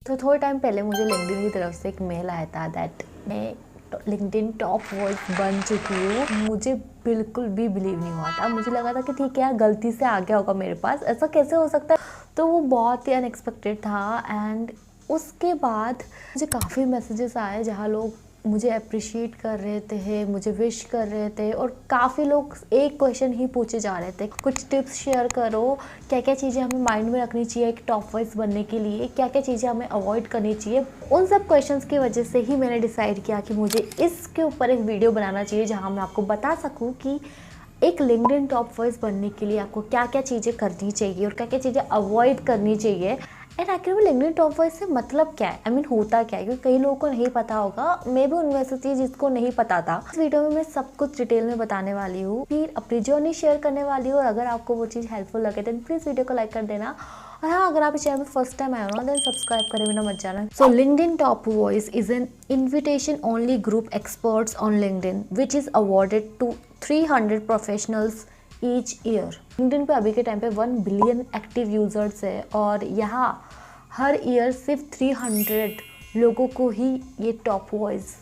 तो थोड़े टाइम पहले मुझे लिंक्डइन की तरफ से एक मेल आया था दैट मैं लिंक्डइन टॉप वॉइस बन चुकी हूँ। मुझे बिल्कुल भी बिलीव नहीं हुआ था। मुझे लगा था कि ठीक है यार, गलती से आ गया होगा मेरे पास, ऐसा कैसे हो सकता है। तो वो बहुत ही अनएक्सपेक्टेड था। एंड उसके बाद मुझे काफ़ी मैसेजेस आए जहाँ लोग मुझे अप्रिशिएट कर रहे थे, मुझे विश कर रहे थे, और काफ़ी लोग एक क्वेश्चन ही पूछे जा रहे थे, कुछ टिप्स शेयर करो, क्या क्या चीज़ें हमें माइंड में रखनी चाहिए एक टॉप वॉइस बनने के लिए, क्या क्या चीज़ें हमें अवॉइड करनी चाहिए। उन सब क्वेश्चंस की वजह से ही मैंने डिसाइड किया कि मुझे इसके ऊपर एक वीडियो बनाना चाहिए जहाँ मैं आपको बता सकूँ कि एक लिंक्डइन टॉप वॉइस बनने के लिए आपको क्या क्या चीज़ें करनी चाहिए और क्या क्या चीज़ें अवॉइड करनी चाहिए। एंड आखिर में लिंक्डइन टॉप वॉइस से मतलब क्या है, होता क्या है, क्योंकि कई लोगों को नहीं पता होगा। मैं भी उनमें से थी जिसको नहीं पता था। इस वीडियो में मैं सब कुछ डिटेल में बताने वाली हूँ, फिर अपनी जर्नी शेयर करने वाली हूँ। और अगर आपको वो चीज़ हेल्पफुल लगे तो प्लीज़ वीडियो को लाइक कर देना। और हाँ, अगर आप इस चैनल में फर्स्ट टाइम आए हो ना, देन सब्सक्राइब करे बिना मत जाना। सो LinkedIn top voice is an invitation only group experts on LinkedIn which is awarded to 300 professionals each year। LinkedIn पे अभी के टाइम पे 1 बिलियन एक्टिव यूजर्स है और यहाँ हर ईयर सिर्फ 300 लोगों को ही ये टॉप वॉइस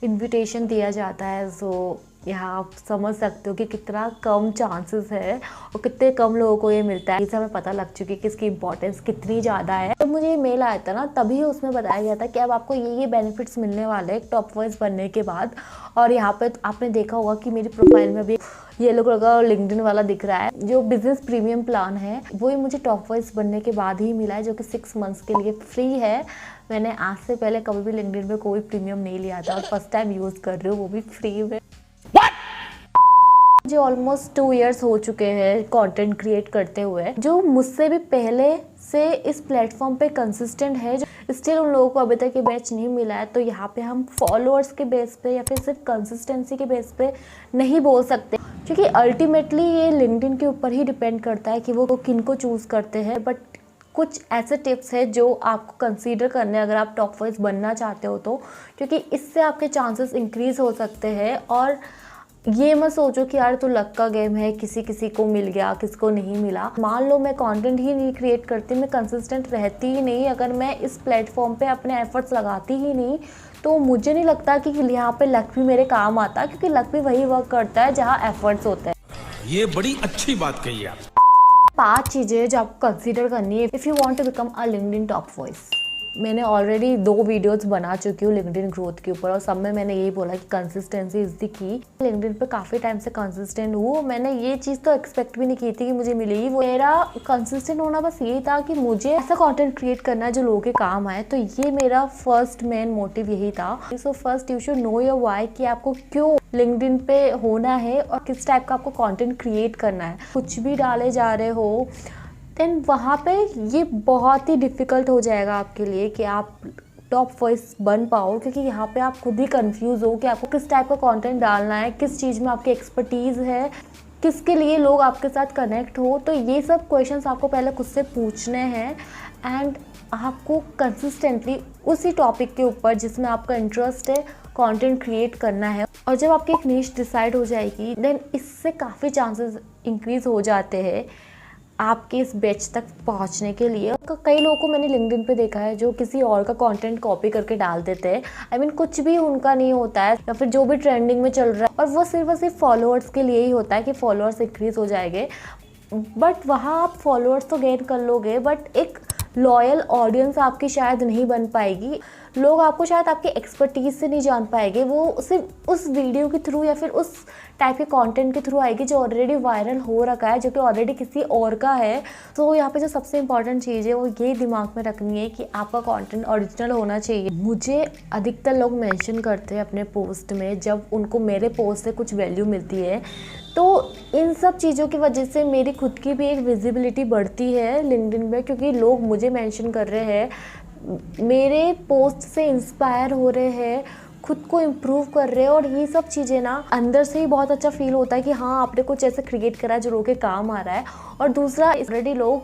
इनविटेशन दिया जाता है। सो यहाँ आप समझ सकते हो कि कितना कम चांसेस है और कितने कम लोगों को ये मिलता है। इसे हमें पता लग चुकी है कि इसकी इंपॉर्टेंस कितनी ज़्यादा है। तो मुझे ये मेल आया था ना, तभी उसमें बताया गया था कि अब आपको ये बेनिफिट्स मिलने वाले हैं टॉप वॉइस बनने के बाद। और यहाँ पे आपने देखा होगा कि मेरी प्रोफाइल में भी ये लोग लगा लिंक्डइन वाला दिख रहा है। जो बिजनेस प्रीमियम प्लान है वो ही मुझे टॉप वॉइस बनने के बाद ही मिला है, जो कि 6 मंथ्स के लिए फ्री है। मैंने आज से पहले कभी भी लिंक्डइन पे कोई प्रीमियम नहीं लिया था और फर्स्ट टाइम यूज़ कर रही हूँ, वो भी फ्री में। मुझे ऑलमोस्ट 2 इयर्स हो चुके हैं कंटेंट क्रिएट करते हुए। जो मुझसे भी पहले से इस प्लेटफॉर्म पे कंसिस्टेंट है, जो स्टिल उन लोगों को अभी तक ये बैच नहीं मिला है, तो यहाँ पे हम फॉलोअर्स के बेस पे या फिर सिर्फ कंसिस्टेंसी के बेस पे नहीं बोल सकते, क्योंकि अल्टीमेटली ये लिंक्डइन के ऊपर ही डिपेंड करता है कि वो किन को चूज़ करते हैं। बट कुछ ऐसे टिप्स है जो आपको कंसीडर करने अगर आप टॉप वॉइस बनना चाहते हो तो, क्योंकि इससे आपके चांसेस इंक्रीज हो सकते हैं। और ये मत सोचो कि यार तो लक का गेम है, किसी किसी को मिल गया किसी को नहीं मिला। मान लो मैं कंटेंट ही नहीं क्रिएट करती, मैं कंसिस्टेंट रहती ही नहीं, अगर मैं इस प्लेटफॉर्म पे अपने एफर्ट्स लगाती ही नहीं, तो मुझे नहीं लगता कि यहाँ पे लक भी मेरे काम आता, क्योंकि लक भी वही वर्क करता है जहाँ एफर्ट्स होते हैं। ये बड़ी अच्छी बात कही आप। 5 चीज़ें जो आपको कंसीडर करनी है if you want to become a LinkedIn top voice. मैंने ऑलरेडी 2 वीडियोस बना चुकी हूँ लिंक्डइन ग्रोथ के ऊपर, और सब में मैंने यही बोला कि consistency is the key. LinkedIn पे काफ़ी टाइम से कंसिस्टेंट हूँ। मैंने ये चीज़ तो एक्सपेक्ट भी नहीं की थी कि मुझे मिलेगी। वो मेरा कंसिस्टेंट होना बस यही था कि मुझे ऐसा कंटेंट क्रिएट करना है जो लोगों के काम आए। तो ये मेरा फर्स्ट मेन मोटिव यही था। So first you should know your why, कि आपको क्यों लिंक्डइन पे होना है और किस टाइप का आपको कंटेंट क्रिएट करना है। कुछ भी डाले जा रहे हो देन वहाँ पे ये बहुत ही डिफ़िकल्ट हो जाएगा आपके लिए कि आप टॉप वॉइस बन पाओ, क्योंकि यहाँ पे आप खुद ही कंफ्यूज हो कि आपको किस टाइप का कंटेंट डालना है, किस चीज़ में आपकी एक्सपर्टीज़ है, किसके लिए लोग आपके साथ कनेक्ट हो। तो ये सब क्वेश्चंस आपको पहले खुद से पूछने हैं एंड आपको कंसिस्टेंटली उसी टॉपिक के ऊपर जिसमें आपका इंटरेस्ट है कंटेंट क्रिएट करना है। और जब आपकी एक नीश डिसाइड हो जाएगी देन इससे काफ़ी चांसेस इंक्रीज़ हो जाते हैं आपके इस बैच तक पहुंचने के लिए। कई लोगों को मैंने लिंक्डइन पे देखा है जो किसी और का कंटेंट कॉपी करके डाल देते हैं। कुछ भी उनका नहीं होता है, या फिर जो भी ट्रेंडिंग में चल रहा है, और वो सिर्फ और सिर्फ फॉलोअर्स के लिए ही होता है कि फॉलोअर्स इंक्रीज हो जाएंगे। बट वहाँ आप फॉलोअर्स तो गेन कर लोगे, बट एक लॉयल ऑडियंस आपकी शायद नहीं बन पाएगी। लोग आपको शायद आपके एक्सपर्टीज से नहीं जान पाएंगे, वो सिर्फ उस वीडियो के थ्रू या फिर उस टाइप के कंटेंट के थ्रू आएगी जो ऑलरेडी वायरल हो रखा है, जो कि ऑलरेडी किसी और का है। तो यहाँ पे जो सबसे इंपॉर्टेंट चीज़ है वो ये दिमाग में रखनी है कि आपका कंटेंट ओरिजिनल होना चाहिए। मुझे अधिकतर लोग मेंशन करते हैं अपने पोस्ट में, जब उनको मेरे पोस्ट से कुछ वैल्यू मिलती है, तो इन सब चीज़ों की वजह से मेरी खुद की भी एक विजिबिलिटी बढ़ती है लिंक्डइन में, क्योंकि लोग मुझे मेंशन कर रहे हैं, मेरे पोस्ट से इंस्पायर हो रहे हैं, खुद को इम्प्रूव कर रहे हैं। और ये सब चीज़ें ना अंदर से ही बहुत अच्छा फील होता है कि हाँ आपने कुछ ऐसे क्रिएट करा है जो लोगों के काम आ रहा है। और दूसरा, ऑलरेडी लोग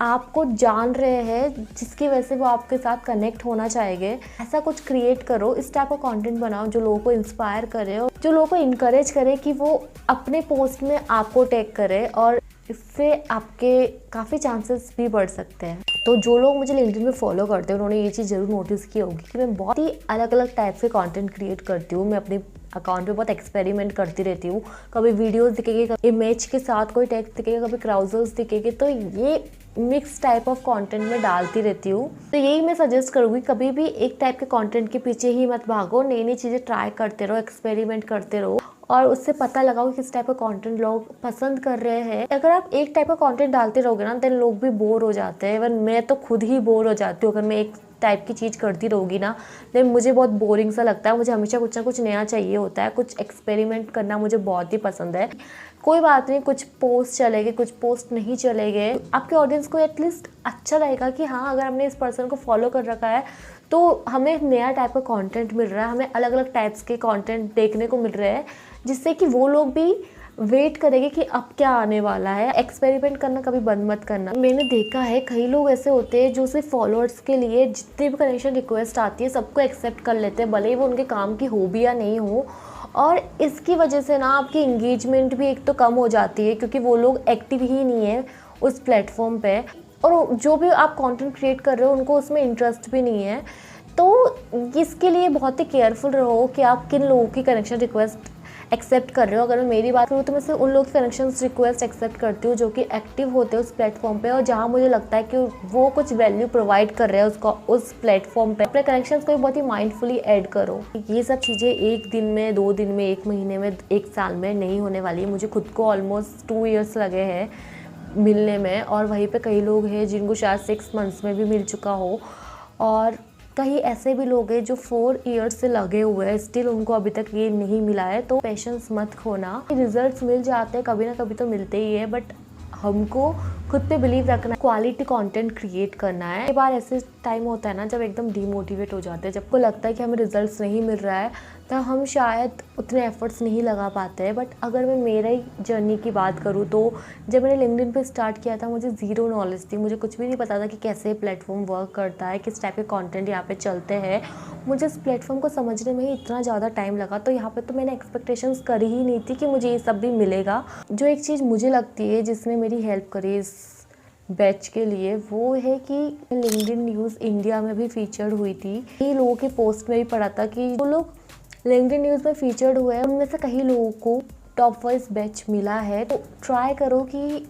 आपको जान रहे हैं जिसकी वजह से वो आपके साथ कनेक्ट होना चाहेंगे। ऐसा कुछ क्रिएट करो, इस टाइप का कंटेंट बनाओ जो लोगों को इंस्पायर करे और जो लोगों को इनकरेज करे कि वो अपने पोस्ट में आपको टैग करे, और इससे आपके काफ़ी चांसेस भी बढ़ सकते हैं। तो तो जो लोग मुझे लिंक्डइन पे फॉलो करते हैं उन्होंने ये चीज़ जरूर नोटिस की होगी कि मैं बहुत ही अलग अलग टाइप के कंटेंट क्रिएट करती हूँ। मैं अपने अकाउंट पे बहुत एक्सपेरिमेंट करती रहती हूँ। कभी वीडियोस दिखेंगे, कभी इमेज के साथ कोई टेक्स्ट दिखेगा, कभी क्राउजल्स दिखेंगे, तो ये मिक्स टाइप ऑफ कंटेंट में डालती रहती हूँ। तो यही मैं सजेस्ट करूँगी, कभी भी एक टाइप के कंटेंट के पीछे ही मत भागो, नई नई चीज़ें ट्राई करते रहो, एक्सपेरिमेंट करते रहो और उससे पता लगाओ किस टाइप का कंटेंट लोग पसंद कर रहे हैं। अगर आप एक टाइप का कंटेंट डालते रहोगे ना, देन लोग भी बोर हो जाते हैं। इवन मैं तो खुद ही बोर हो जाती हूँ अगर मैं एक टाइप की चीज़ करती रहूँगी ना, देन मुझे बहुत बोरिंग सा लगता है। मुझे हमेशा कुछ ना कुछ नया चाहिए होता है, कुछ एक्सपेरिमेंट करना मुझे बहुत ही पसंद है। कोई बात नहीं, कुछ पोस्ट चलेंगे, कुछ पोस्ट नहीं चलेंगे, आपके ऑडियंस को एटलीस्ट अच्छा लगेगा कि हाँ, अगर हमने इस पर्सन को फॉलो कर रखा है तो हमें एक नया टाइप का कंटेंट मिल रहा है, हमें अलग अलग टाइप्स के कंटेंट देखने को मिल रहे हैं, जिससे कि वो लोग भी वेट करेंगे कि अब क्या आने वाला है। एक्सपेरिमेंट करना कभी बंद मत करना। मैंने देखा है कई लोग ऐसे होते हैं जो सिर्फ फॉलोअर्स के लिए जितनी भी कनेक्शन रिक्वेस्ट आती है सबको एक्सेप्ट कर लेते हैं, भले ही वो उनके काम की हो भी या नहीं हो। और इसकी वजह से ना आपकी इंगेजमेंट भी एक तो कम हो जाती है, क्योंकि वो लोग एक्टिव ही नहीं है उस प्लेटफॉर्म पे, और जो भी आप कंटेंट क्रिएट कर रहे हो उनको उसमें इंटरेस्ट भी नहीं है। तो इसके लिए बहुत ही केयरफुल रहो कि आप किन लोगों की कनेक्शन रिक्वेस्ट एक्सेप्ट कर रहे हो। अगर मैं मेरी बात करूँ तो मैं सिर्फ उन लोगों की कनेक्शन रिक्वेस्ट एक्सेप्ट करती हूँ जो कि एक्टिव होते हैं उस प्लेटफॉर्म पे, और जहाँ मुझे लगता है कि वो कुछ वैल्यू प्रोवाइड कर रहे हैं उसको उस प्लेटफॉर्म पे। अपने कनेक्शंस को बहुत ही माइंडफुली ऐड करो। ये सब चीज़ें एक दिन में, 2 दिन में, 1 महीने में, 1 साल में नहीं होने वाली है। मुझे खुद को ऑलमोस्ट 2 ईयर्स लगे हैं मिलने में, और वहीं पे कई लोग हैं जिनको शायद 6 मंथ्स में भी मिल चुका हो, और कहीं ऐसे भी लोग हैं जो 4 ईयर्स से लगे हुए हैं, स्टिल उनको अभी तक ये नहीं मिला है। तो पेशेंस मत खोना, रिजल्ट्स मिल जाते हैं, कभी ना कभी तो मिलते ही है, बट हमको खुद पे बिलीव रखना, क्वालिटी कंटेंट क्रिएट करना है। कई बार ऐसे टाइम होता है ना जब एकदम डिमोटिवेट हो जाते हैं, जब को लगता है कि हमें रिजल्ट्स नहीं मिल रहा है, तो हम शायद उतने एफर्ट्स नहीं लगा पाते हैं। बट अगर मैं मेरे ही जर्नी की बात करूँ तो जब मैंने लिंक्डइन पे स्टार्ट किया था मुझे ज़ीरो नॉलेज थी, मुझे कुछ भी नहीं पता था कि कैसे प्लेटफॉर्म वर्क करता है, किस टाइप के कंटेंट यहाँ पे चलते हैं। मुझे इस प्लेटफॉर्म को समझने में ही इतना ज़्यादा टाइम लगा, तो यहाँ पे तो मैंने एक्सपेक्टेशंस करी ही नहीं थी कि मुझे ये सब भी मिलेगा। जो एक चीज़ मुझे लगती है जिसने मेरी हेल्प करी इस बैच के लिए, वो है कि लिंक्डइन न्यूज़ इंडिया में भी फीचर्ड हुई थी। कई लोगों के पोस्ट में भी पढ़ा था कि जो लोग लिंक्डइन न्यूज़ में फीचर्ड हुए हैं उनमें से कई लोगों को टॉप वाइज बैच मिला है। तो ट्राई करो कि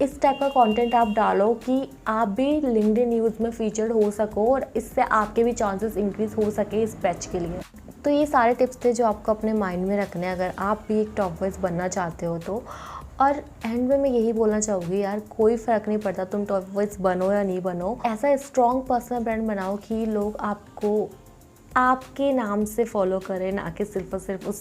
इस टाइप का कंटेंट आप डालो कि आप भी लिंक्डइन न्यूज़ में फीचर्ड हो सको, और इससे आपके भी चांसेस इंक्रीज हो सके इस बैच के लिए। तो ये सारे टिप्स थे जो आपको अपने माइंड में रखने हैं अगर आप भी एक टॉप वाइज बनना चाहते हो तो। और एंड में मैं यही बोलना चाहूँगी यार, कोई फ़र्क नहीं पड़ता तुम टॉप वाइज बनो या नहीं बनो, ऐसा स्ट्रॉन्ग पर्सनल ब्रांड बनाओ कि लोग आपको आपके नाम से फॉलो करें, ना कि सिर्फ और सिर्फ उस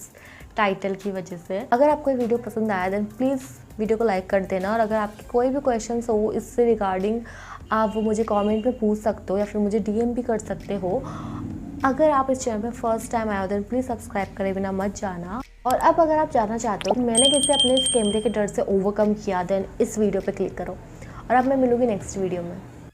टाइटल की वजह से। अगर आपको ये वीडियो पसंद आया देन प्लीज़ वीडियो को लाइक कर देना, और अगर आपके कोई भी क्वेश्चंस हो इससे रिगार्डिंग आप वो मुझे कमेंट में पूछ सकते हो या फिर मुझे डीएम भी कर सकते हो। अगर आप इस चैनल पे फर्स्ट टाइम आए हो देन प्लीज़ सब्सक्राइब करे बिना मत जाना। और अब अगर आप जानना चाहते हो मैंने कैसे अपने इस कैमरे के डर से ओवरकम किया, देन इस वीडियो पे क्लिक करो। और अब मैं मिलूँगी नेक्स्ट वीडियो में।